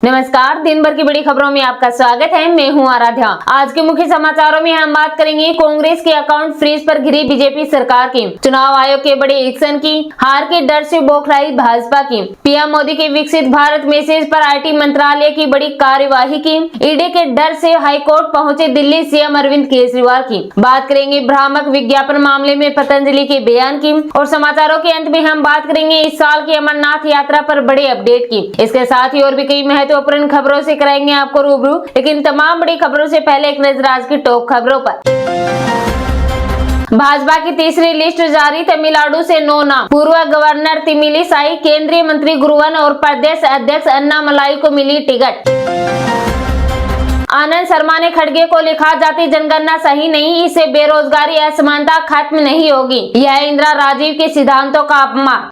नमस्कार, दिन भर की बड़ी खबरों में आपका स्वागत है। मैं हूं आराध्या। आज के मुख्य समाचारों में हम बात करेंगे कांग्रेस के अकाउंट फ्रीज पर घिरी बीजेपी सरकार की, चुनाव आयोग के बड़े एक्शन की, हार के डर से बौखलाई भाजपा की, पीएम मोदी के विकसित भारत मैसेज पर आईटी मंत्रालय की बड़ी कार्यवाही की, ईडी के डर से हाईकोर्ट पहुंचे दिल्ली सीएम अरविंद केजरीवाल की। बात करेंगे भ्रामक विज्ञापन मामले में पतंजलि के बयान की और समाचारों के अंत में हम बात करेंगे इस साल की अमरनाथ यात्रा पर बड़े अपडेट की। इसके साथ ही और भी कई महत्वपूर्ण खबरों से कराएंगे आपको रूबरू, लेकिन तमाम बड़ी खबरों से पहले एक नजर आज की टॉप खबरों पर। भाजपा की तीसरी लिस्ट जारी, तमिलनाडु से 9 नाम, पूर्व गवर्नर तमिलिसाई, केंद्रीय मंत्री गुरुवन और प्रदेश अध्यक्ष अन्नामलाई को मिली टिकट। आनंद शर्मा ने खड़गे को लिखा, जाति जनगणना सही नहीं, इससे बेरोजगारी असमानता खत्म नहीं होगी, यह इंदिरा राजीव के सिद्धांतों का अपमान।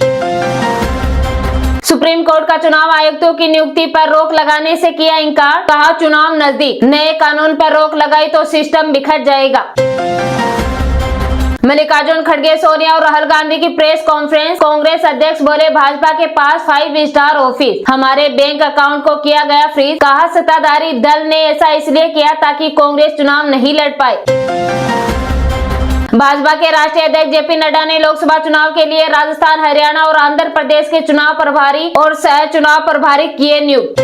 सुप्रीम कोर्ट का चुनाव आयुक्तों की नियुक्ति पर रोक लगाने से किया इंकार, कहा चुनाव नजदीक, नए कानून पर रोक लगाई तो सिस्टम बिखर जाएगा। मल्लिकार्जुन खड़गे, सोनिया और राहुल गांधी की प्रेस कॉन्फ्रेंस, कांग्रेस अध्यक्ष बोले भाजपा के पास 5 स्टार ऑफिस, हमारे बैंक अकाउंट को किया गया फ्रीज, कहा सत्ताधारी दल ने ऐसा इसलिए किया ताकि कांग्रेस चुनाव नहीं लड़ पाए। भाजपा के राष्ट्रीय अध्यक्ष जेपी नड्डा ने लोकसभा चुनाव के लिए राजस्थान, हरियाणा और आंध्र प्रदेश के चुनाव प्रभारी और सह चुनाव प्रभारी किए नियुक्त।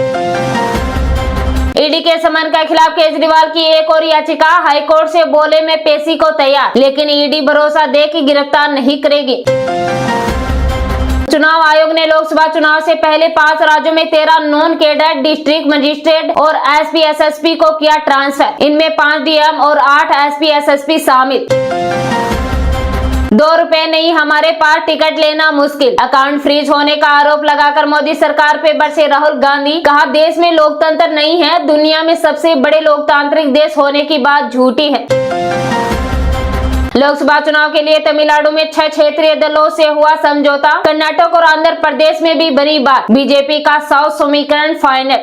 ईडी के समन के खिलाफ केजरीवाल की एक और याचिका, हाईकोर्ट से बोले मैं पेशी को तैयार, लेकिन ईडी भरोसा दे कि गिरफ्तार नहीं करेगी। चुनाव आयोग ने लोकसभा चुनाव से पहले 5 राज्यों में 13 नॉन कैडर डिस्ट्रिक्ट मजिस्ट्रेट और एसपी एसएसपी को किया ट्रांसफर, इनमें 5 डीएम और 8 एसपी एसएसपी शामिल। 2 रुपए नहीं, हमारे पास टिकट लेना मुश्किल, अकाउंट फ्रीज होने का आरोप लगाकर मोदी सरकार पे बरसे राहुल गांधी, कहा देश में लोकतंत्र नहीं है, दुनिया में सबसे बड़े लोकतांत्रिक देश होने की बात झूठी है। लोकसभा चुनाव के लिए तमिलनाडु में 6 क्षेत्रीय दलों से हुआ समझौता, कर्नाटक और आंध्र प्रदेश में भी बनी बात, बीजेपी का 100 समीकरण फाइनल।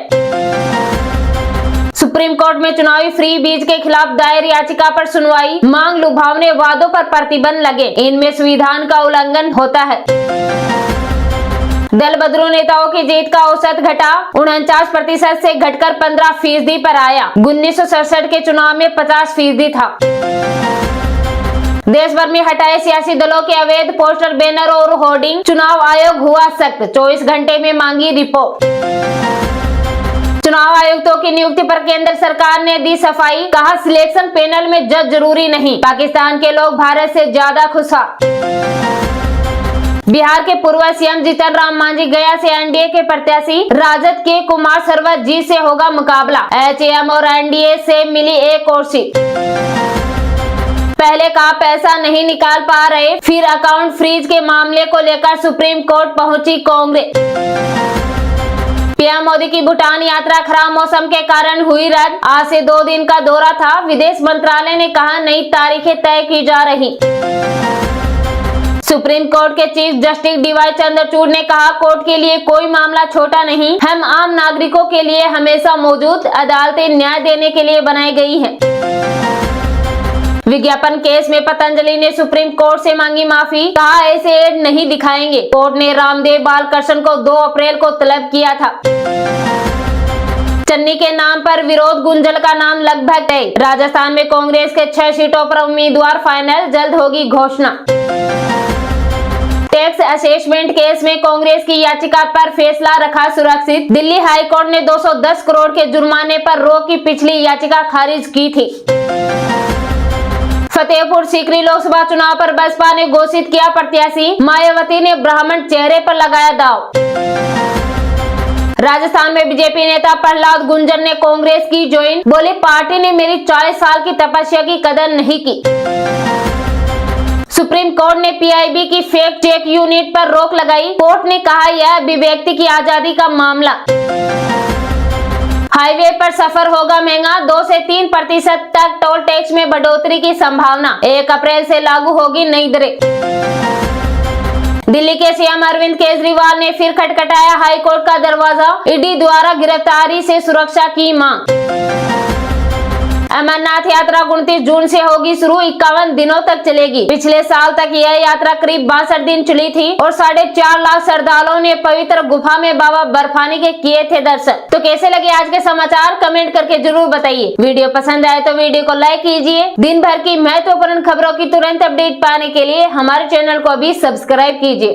सुप्रीम कोर्ट में चुनावी फ्री बीज के खिलाफ दायर याचिका पर सुनवाई, मांग लुभावने वादों पर प्रतिबंध लगे, इनमें संविधान का उल्लंघन होता है। दल बदलू नेताओं की जीत का औसत घटा, 49% से घटकर 15% पर आया, 1967 के चुनाव में 50% था। देश भर में हटाए सियासी दलों के अवैध पोस्टर, बैनर और होर्डिंग, चुनाव आयोग हुआ सख्त, 24 घंटे में मांगी रिपोर्ट। चुनाव आयुक्तों की नियुक्ति पर केंद्र सरकार ने दी सफाई, कहा सिलेक्शन पैनल में जज जरूरी नहीं, पाकिस्तान के लोग भारत से ज्यादा खुशहाल। बिहार के पूर्व सीएम जीतन राम मांझी गया से एनडीए के प्रत्याशी, राजद के कुमार सरवत जी से होगा मुकाबला, एचएम और एनडीए से मिली एक और सीट। पहले का पैसा नहीं निकाल पा रहे, फिर अकाउंट फ्रीज के मामले को लेकर सुप्रीम कोर्ट पहुंची कांग्रेस। पीएम मोदी की भूटान यात्रा खराब मौसम के कारण हुई रद्द, आज से 2 दिन का दौरा था, विदेश मंत्रालय ने कहा नई तारीखें तय की जा रही। सुप्रीम कोर्ट के चीफ जस्टिस डीवाई चंद्रचूड़ ने कहा कोर्ट के लिए कोई मामला छोटा नहीं, हम आम नागरिकों के लिए हमेशा मौजूद, अदालतें न्याय देने के लिए बनाई गई हैं। विज्ञापन केस में पतंजलि ने सुप्रीम कोर्ट से मांगी माफी, कहा ऐसे एड नहीं दिखाएंगे, कोर्ट ने रामदेव बालकृष्ण को 2 अप्रैल को तलब किया था। चन्नी के नाम पर विरोध, गुंजल का नाम लगभग तय, राजस्थान में कांग्रेस के 6 सीटों पर उम्मीदवार फाइनल, जल्द होगी घोषणा। टैक्स असेसमेंट केस में कांग्रेस की याचिका पर फैसला रखा सुरक्षित, दिल्ली हाईकोर्ट ने 210 करोड़ के जुर्माने पर रोक की पिछली याचिका खारिज की थी। फतेहपुर सीकरी लोकसभा चुनाव पर बसपा ने घोषित किया प्रत्याशी, मायावती ने ब्राह्मण चेहरे पर लगाया दांव। राजस्थान में बीजेपी नेता प्रहलाद गुंजर ने कांग्रेस की ज्वाइन, बोले पार्टी ने मेरी 40 साल की तपस्या की कदर नहीं की। सुप्रीम कोर्ट ने पीआईबी की फैक्ट चेक यूनिट पर रोक लगाई, कोर्ट ने कहा यह अभिव्यक्ति की आजादी का मामला। हाईवे पर सफर होगा महंगा, 2 से 3% तक टोल टैक्स में बढ़ोतरी की संभावना, 1 अप्रैल से लागू होगी नई दरें। दिल्ली के सीएम अरविंद केजरीवाल ने फिर खटखटाया हाईकोर्ट का दरवाजा, ईडी द्वारा गिरफ्तारी से सुरक्षा की मांग। अमरनाथ यात्रा 29 जून से होगी शुरू, 51 दिनों तक चलेगी। पिछले साल तक यह यात्रा करीब 62 दिन चली थी और 4.5 लाख श्रद्धालुओं ने पवित्र गुफा में बाबा बर्फानी के किए थे दर्शन। तो कैसे लगे आज के समाचार, कमेंट करके जरूर बताइए। वीडियो पसंद आए तो वीडियो को लाइक कीजिए। दिन भर की महत्वपूर्ण खबरों की तुरंत अपडेट पाने के लिए हमारे चैनल को अभी सब्सक्राइब कीजिए।